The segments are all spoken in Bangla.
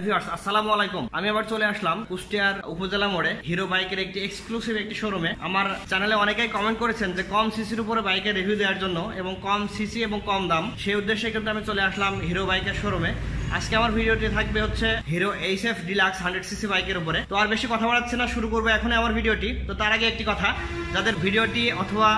ভিউয়ার্স আসসালামু আলাইকুম। আমি আবার চলে আসলাম কুষ্টিয়ার উপজেলা মোড়ে হিরো বাইকের একটি এক্সক্লুসিভ একটি শোরুমে। আমার চ্যানেলে অনেকেই কমেন্ট করেছেন যে কম সিসির উপরে বাইকের রিভিউ দেওয়ার জন্য এবং কম সিসি এবং কম দাম, সেই উদ্দেশ্যে কিন্তু আমি চলে আসলাম হিরো বাইকের শোরুমে। আজকে আমার ভিডিওটি থাকবে হচ্ছে হিরো এইচএফ ডিলাক্স 100cc বাইকের উপরে। তো আর বেশি কথা বলাচ্ছি না, শুরু করবো এখন আমার ভিডিওটি। তো তার আগে একটি কথা, যাদের ভিডিওটি অথবা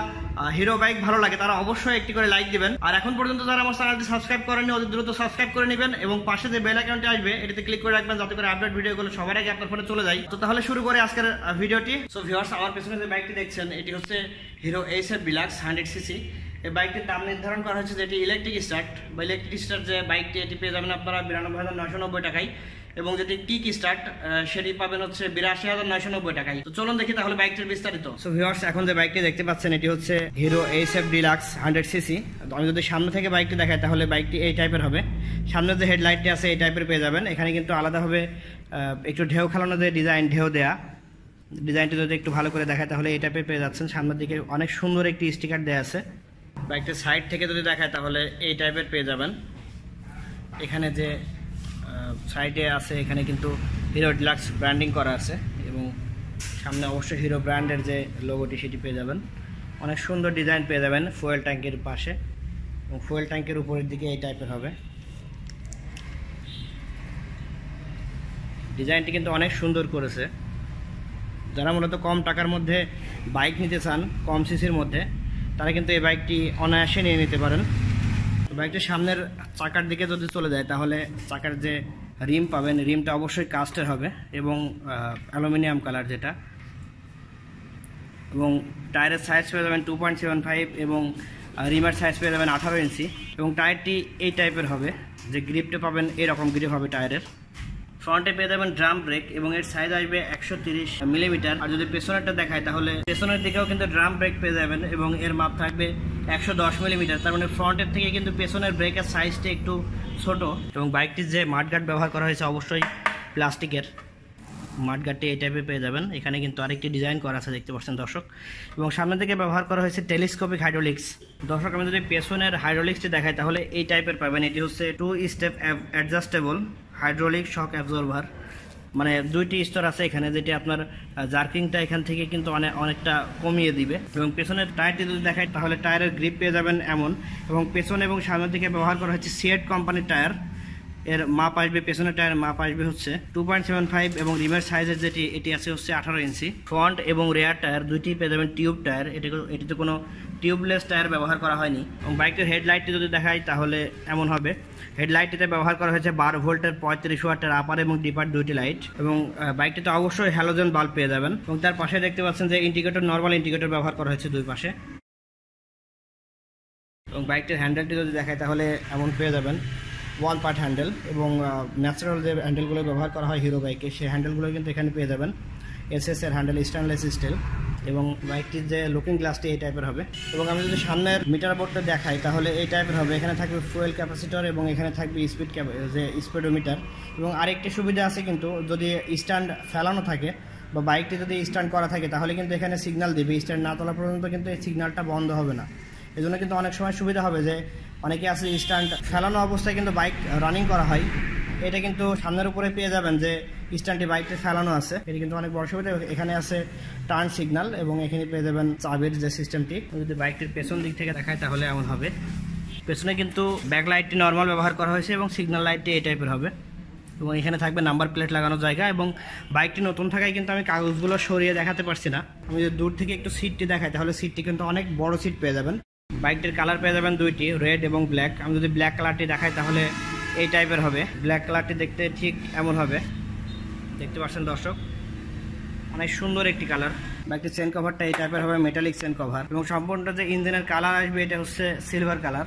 হিরো বাইক ভালো লাগে তারা অবশ্যই একটি করে লাইক দিবেন। আর এখন পর্যন্ত যারা আমার চ্যানেলটি সাবস্ক্রাইব করেননি অতি দ্রুত সাবস্ক্রাইব করে নেবেন এবং পাশে যে বেল আইকনটি আসবে এটাতে ক্লিক করে রাখবেন যাতে করে আপডেট ভিডিওগুলো সবার আগে আপনার ফোনে চলে যায়। তো তাহলে শুরু করে আজকের ভিডিওটি। সো ভিউয়ার্স, আমার পেছনে যে বাইকটি দেখছেন এটি হচ্ছে হিরো এইচএফ ডিলাক্স 100cc। এই বাইকটির দাম নির্ধারণ করা হয়েছে যেটি ইলেকট্রিক স্টার্ট বা ইলেকট্রিক স্টার্ট যে বাইকটি এটি পেয়ে যাবেন আপনারা 92,990 টাকায়, এবং যেটি কিক স্টার্ট সেটি পাবেন হচ্ছে 82,990 টাকায়। তো চলুন দেখি তাহলে বাইকটির বিস্তারিত। সো ভিউয়ার্স, এখন যে বাইকটি দেখতে পাচ্ছেন এটি হচ্ছে হিরো এইচএফ ডিলাক্স 100cc। আমি যদি সামনে থেকে বাইকটি দেখাই তাহলে বাইকটি এই টাইপের হবে। সামনে যে হেডলাইটটি আছে এই টাইপের পেয়ে যাবেন। এখানে কিন্তু আলাদাভাবে একটু ঢেউ খেলানো যে ঢেউ দেয়া ডিজাইনটি যদি একটু ভালো করে দেখায় তাহলে এই টাইপের পেয়ে যাচ্ছেন। সামনের দিকে অনেক সুন্দর একটি স্টিকার দেওয়া আছে। বাইকটির সাইড থেকে যদি দেখায় তাহলে এই টাইপের পেয়ে যাবেন। এখানে যে সাইডে আছে এখানে কিন্তু হিরো ডিলাক্স ব্র্যান্ডিং করা আছে এবং সামনে অবশ্যই হিরো ব্র্যান্ডের যে লোগোটি সেটি পেয়ে যাবেন। অনেক সুন্দর ডিজাইন পেয়ে যাবেন ফুয়েল ট্যাঙ্কের পাশে, এবং ফুয়েল ট্যাঙ্কের উপরের দিকে এই টাইপের হবে। ডিজাইনটি কিন্তু অনেক সুন্দর করেছে। যারা মূলত কম টাকার মধ্যে বাইক নিতে চান, কম সিসির মধ্যে, তারা কিন্তু এই বাইকটি অনায়াসে নিয়ে নিতে পারেন। বাইকটির সামনের চাকার দিকে যদি চলে যায় তাহলে চাকার যে রিম পাবেন, রিমটা অবশ্যই কাস্টের হবে এবং অ্যালুমিনিয়াম কালার যেটা, এবং টায়ারের সাইজ পেয়ে যাবেন 2.75 এবং রিমের সাইজ পেয়ে যাবেন 18 ইঞ্চি, এবং টায়ারটি এই টাইপের হবে যে গ্রিপটা পাবেন এরকম গ্রিপ হবে টায়ারের। ফ্রন্টে পেয়ে যাবেন ড্রাম ব্রেক এবং এর সাইজ আসবে 130 মিলিমিটার। আর যদি পেছনেরটা দেখায় তাহলে পেছনের দিকেও কিন্তু ড্রাম ব্রেক পেয়ে যাবেন এবং এর মাপ থাকবে 110 মিলিমিটার। তার মানে ফ্রন্টের থেকে কিন্তু পেছনের ব্রেকের সাইজটা একটু ছোট। এবং বাইকটির যে মাডগার্ড ব্যবহার করা হয়েছে অবশ্যই প্লাস্টিকের মাডগার্ডটি এই টাইপের পেয়ে যাবেন। এখানে কিন্তু আরেকটি ডিজাইন করা আছে দেখতে পাচ্ছেন দর্শক, এবং সামনে থেকে ব্যবহার করা হয়েছে টেলিস্কোপিক হাইড্রোলিক্স। দর্শক, আমি যদি পেছনের হাইড্রোলিক্সটি দেখাই তাহলে এই টাইপের পাবেন। এটি হচ্ছে 2 স্টেপ অ্যাডজাস্টেবল হাইড্রোলিক শক অ্যাবজর্ভার, মানে দুইটি স্তর আছে এখানে, যেটি আপনার জার্কিংটা এখান থেকে কিন্তু অনেকটা কমিয়ে দিবে। এবং পেছনের টায়ারটি যদি দেখাই তাহলে টায়ারের গ্রিপ পেয়ে যাবেন এমন, এবং পেছনে এবং সামনের দিকে ব্যবহার করা হচ্ছে সিয়েট কোম্পানির টায়ার। এর মাপ আসবে, পেছনের টায়ারের মাপ আসবে হচ্ছে 2.75 এবং রিমের সাইজের যেটি এটি আছে হচ্ছে 18 ইঞ্চি। ফ্রন্ট এবং রেয়ার টায়ার দুইটি পেয়ে যাবেন টিউব টায়ার, এটিতে কোনো টিউবলেস টায়ার ব্যবহার করা হয়নি। এবং বাইকটির হেডলাইটটি যদি দেখাই তাহলে এমন হবে। হেডলাইটটিতে ব্যবহার করা হয়েছে 12 ভোল্টের 35 ওয়াটের আপার এবং ডিপার দুইটি লাইট, এবং বাইকটিতে অবশ্যই হ্যালোজেন বাল্ব পেয়ে যাবেন। এবং তার পাশে দেখতে পাচ্ছেন যে ইন্ডিকেটর, নর্মাল ইন্ডিকেটর ব্যবহার করা হয়েছে দুই পাশে। এবং বাইকটির হ্যান্ডেলটি যদি দেখায় তাহলে এমন পেয়ে যাবেন, ওয়ান পার্ট হ্যান্ডেল, এবং ন্যাচারাল যে হ্যান্ডেলগুলো ব্যবহার করা হয় হিরো বাইকে সেই হ্যান্ডেলগুলো কিন্তু এখানে পেয়ে যাবেন। এসএস এর হ্যান্ডেল, স্টেনলেস স্টিল, এবং বাইকটির যে লুকিং গ্লাসটি এই টাইপের হবে। এবং আমি যদি সামনের মিটার বোর্ডটা দেখাই তাহলে এই টাইপের হবে। এখানে থাকবে ফুয়েল ক্যাপাসিটর এবং এখানে থাকবে স্পিডোমিটার। এবং আরেকটি সুবিধা আছে, কিন্তু যদি স্ট্যান্ড ফেলানো থাকে বা বাইকটি যদি স্ট্যান্ড করা থাকে তাহলে কিন্তু এখানে সিগন্যাল দিবে। স্ট্যান্ড না তোলা পর্যন্ত কিন্তু এই সিগন্যালটা বন্ধ হবে না। এই জন্য কিন্তু অনেক সময় সুবিধা হবে যে অনেকে আছে স্ট্যান্ড ফেলানো অবস্থায় কিন্তু বাইক রানিং করা হয়, এটা কিন্তু সামনের উপরে পেয়ে যাবেন যে স্ট্যান্ডটি বাইকটি ফেলানো আছে। এটি কিন্তু অনেক বড় সুবিধা। এখানে আছে টার্ন সিগন্যাল এবং এখানে পেয়ে যাবেন চাবির যে সিস্টেমটি। যদি বাইকটির পেছন দিক থেকে দেখায় তাহলে এমন হবে। পেছনে কিন্তু ব্যাকলাইটটি নর্মাল ব্যবহার করা হয়েছে এবং সিগন্যাল লাইটটি এই টাইপের হবে, এবং এখানে থাকবে নাম্বার প্লেট লাগানোর জায়গা। এবং বাইকটি নতুন থাকায় কিন্তু আমি কাগজগুলো সরিয়ে দেখাতে পারছি না। আমি যদি দূর থেকে একটু সিটটি দেখাই তাহলে সিটটি কিন্তু অনেক বড় সিট পেয়ে যাবেন। বাইকটির কালার পেয়ে যাবেন দুইটি, রেড এবং ব্ল্যাক। আমি যদি ব্ল্যাক কালারটি দেখাই তাহলে এই টাইপের হবে। ব্ল্যাক কালারটি দেখতে ঠিক এমন হবে, দেখতে পাচ্ছেন দর্শক, অনেক সুন্দর একটি কালার। বাইকটির চেন কভারটা এই টাইপের হবে, মেটালিক চেন কভার, এবং সম্পূর্ণ যে ইঞ্জিনের কালার আসবে এটা হচ্ছে সিলভার কালার,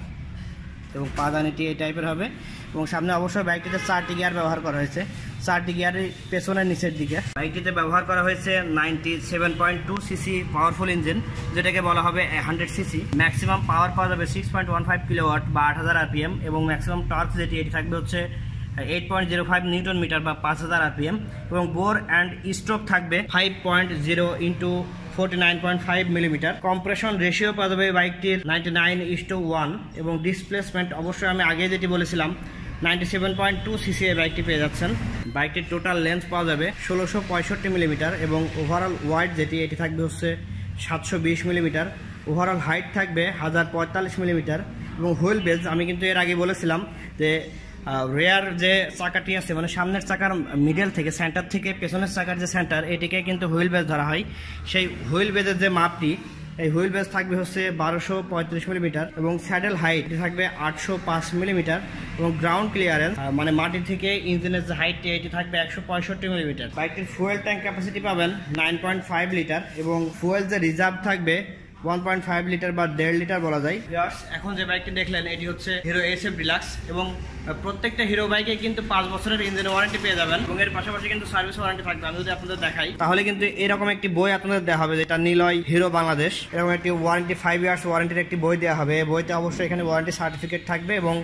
এবং পাদানিটি এই টাইপের হবে। এবং সামনে অবশ্যই বাইকটিতে 4টি গিয়ার ব্যবহার করা হয়েছে। 4টি গিয়ারের পেছনের নিচের দিকে বাইকটিতে ব্যবহার করা হয়েছে 97.2 সিসি পাওয়ারফুল ইঞ্জিন, যেটাকে বলা হবে 100cc। ম্যাক্সিমাম পাওয়ার পাওয়া যাবে 6.15 কিলোওয়াট বা 8000 আরপিএম, এবং ম্যাক্সিমাম টর্ক যেটি এটি থাকবে হচ্ছে 8.05 নিউটন মিটার বা 5000 আরপিএম, এবং বোর অ্যান্ড স্ট্রোক থাকবে 5.0 ইন্টু 49.5 মিলিমিটার। কম্প্রেশন রেশিও পাওয়া যাবে বাইকটির 99:1, এবং ডিসপ্লেসমেন্ট অবশ্যই আমি আগে যেটি বলেছিলাম 97.2 সিসি এর বাইকটি পেয়ে যাচ্ছেন। বাইকটির টোটাল লেন্থ পাওয়া যাবে 1665 মিলিমিটার এবং ওভারঅল ওয়াইড যেটি এটি থাকবে হচ্ছে 720 মিলিমিটার। ওভারঅল হাইট থাকবে 1045 মিলিমিটার এবং হুইল বেজ আমি কিন্তু এর আগে বলেছিলাম যে রেয়ার যে চাকাটি আছে মানে সামনের চাকার মিডল থেকে সেন্টার থেকে পেছনের চাকার যে সেন্টার এটিকে কিন্তু হুইল বেজ ধরা হয়। সেই হুইল বেজের যে মাপটি এই হুইল বেজ থাকবে হচ্ছে 1235 মিলিমিটার এবং স্যাডেল হাইট থাকবে 805 মিলিমিটার এবং গ্রাউন্ড ক্লিয়ারেন্স মানে মাটি থেকে ইঞ্জিনের যে হাইটটি এটি থাকবে 165 মিলিমিটার। বাইকটির ফুয়েল ট্যাঙ্ক ক্যাপাসিটি পাবেন 9.5 লিটার এবং ফুয়েল যে রিজার্ভ থাকবে 1.5 লিটার বা 1.5 লিটার বলা যায়। এখন যে বাইকটি দেখলেন এটি হচ্ছে হিরো SF ডিলাক্স এবং প্রত্যেকটা হিরো বাইকে কিন্তু 5 বছরের ইঞ্জিন ওয়ারেন্টি পেয়ে যাবেন এবং এর পাশাপাশি কিন্তু সার্ভিস ওয়ারেন্টি থাকবে। আমি যদি আপনাদের দেখাই তাহলে কিন্তু এরকম একটি বই আপনাদের দেওয়া হবে যেটা নিলয় হিরো বাংলাদেশ, এরকম একটি ওয়ারেন্টি 5 ইয়ার্স ওয়ারেন্টির একটি বই দেওয়া হবে। বইতে অবশ্যই এখানে ওয়ারেন্টি সার্টিফিকেট থাকবে এবং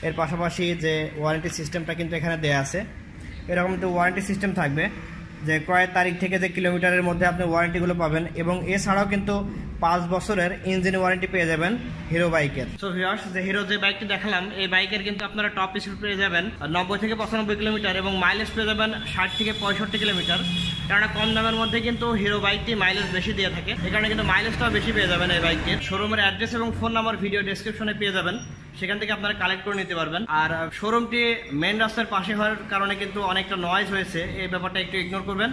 এর পাশাপাশি যে ওয়ারেন্টি সিস্টেমটা কিন্তু এখানে দেওয়া আছে। এরকম একটি ওয়ারেন্টি সিস্টেম থাকবে যে ক্রয়ের তারিখ থেকে যে কিলোমিটারের মধ্যে আপনি ওয়ারেন্টিগুলো পাবেন এবং এছাড়াও কিন্তু 5 বছরের ইঞ্জিন ওয়ারেন্টি পেয়ে যাবেন হিরো বাইকের। সো ভিউয়ার্স, যে হিরো যে বাইকটি দেখালাম এই বাইকের কিন্তু আপনারা টপ স্পিড পেয়ে যাবেন 90 থেকে 95 কিলোমিটার এবং মাইলেজ পেয়ে যাবেন 60 থেকে 65 কিলোমিটার। কারণ কম দামের মধ্যে কিন্তু হিরো বাইকটি মাইলেজ বেশি দিয়ে থাকে, এই কারণে কিন্তু মাইলেজটাও বেশি পেয়ে যাবেন এই বাইকটির। শোরুমের অ্যাড্রেস এবং ফোন নাম্বার ভিডিও ডেসক্রিপশনে পেয়ে যাবেন, সেখান থেকে আপনারা কালেক্ট করে নিতে পারবেন। আর শোরুমটি মেন রাস্তার পাশে হওয়ার কারণে কিন্তু অনেকটা নয়েজ হয়েছে, এই ব্যাপারটা একটু ইগনোর করবেন।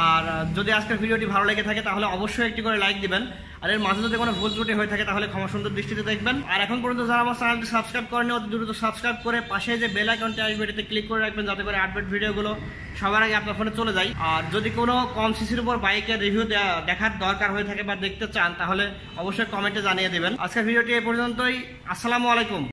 আর যদি আজকের ভিডিওটি ভালো লেগে থাকে তাহলে অবশ্যই একটি করে লাইক দিবেন আর এর মাঝে যদি কোনো ভুল ত্রুটি হয়ে থাকে তাহলে ক্ষমা সুন্দর দৃষ্টিতে দেখবেন। আর এখন পর্যন্ত যারা আমার চ্যানেলটি সাবস্ক্রাইব করেনি অতি দ্রুত সাবস্ক্রাইব করে পাশে যে বেল আইকনটি আসবে এটাতে ক্লিক করে রাখবেন যাতে করে আপডেট ভিডিওগুলো সবার আগে আপনার ফোনে চলে যায়। আর যদি কোনো কম সিসির উপর বাইকের রিভিউ দেখার দরকার হয়ে থাকে বা দেখতে চান তাহলে অবশ্যই কমেন্টে জানিয়ে দেবেন। আজকের ভিডিওটি এই পর্যন্তই। আসসালামু আলাইকুম।